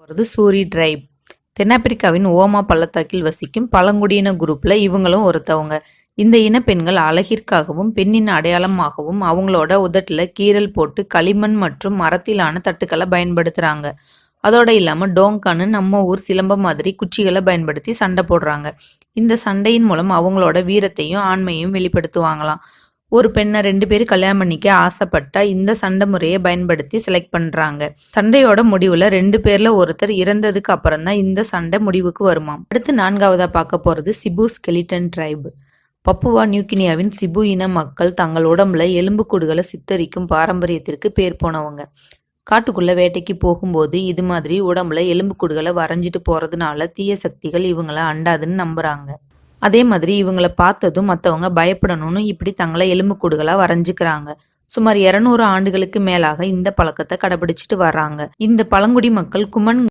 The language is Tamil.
போகிறது சூரி டிரைப். தென்னாப்பிரிக்காவின் ஓமா பள்ளத்தாக்கில் வசிக்கும் பழங்குடியின குரூப்ல இவங்களும் ஒருத்தவங்க. இந்த இன பெண்கள் அழகிற்காகவும் பெண்ணின் அடையாளமாகவும் அவங்களோட உதட்டுல கீறல் போட்டு களிமண் மற்றும் மரத்திலான தட்டுக்களை பயன்படுத்துறாங்க. அதோட இல்லாம டோங்கான்னு நம்ம ஊர் சிலம்பம் மாதிரி குச்சிகளை பயன்படுத்தி சண்டை போடுறாங்க. இந்த சண்டையின் மூலம் அவங்களோட வீரத்தையும் ஆண்மையும் வெளிப்படுத்துவாங்களாம். ஒரு பெண்ணை 2 பேர் கல்யாணம் பண்ணிக்க ஆசைப்பட்டா இந்த சண்டை முறையை பயன்படுத்தி செலக்ட் பண்றாங்க. சண்டையோட முடிவுல 2 பேர்ல ஒருத்தர் இறந்ததுக்கு அப்புறம் தான் இந்த சண்டை முடிவுக்கு வருமாம். அடுத்து 4வதா பார்க்க போறது சிபு ஸ்கெலிட்டன் டிரைப். பப்புவா நியூகினியாவின் சிபு இன மக்கள் தங்கள் உடம்புல எலும்புக்கூடுகளை சித்தரிக்கும் பாரம்பரியத்திற்கு பேர் போனவங்க. காட்டுக்குள்ள வேட்டைக்கு போகும்போது இது மாதிரி உடம்புல எலும்புக்கூடுகளை வரைஞ்சிட்டு போறதுனால தீய சக்திகள் இவங்கள அண்டாதுன்னு நம்புறாங்க. அதே மாதிரி இவங்கள பார்த்ததும் மற்றவங்க பயப்படணும்னு இப்படி தங்களை எலும்புக்கூடுகளா வரைஞ்சுக்கிறாங்க. சுமார் 200 ஆண்டுகளுக்கு மேலாக இந்த பழக்கத்தை கடைபிடிச்சிட்டு வர்றாங்க. இந்த பழங்குடி மக்கள் குமன்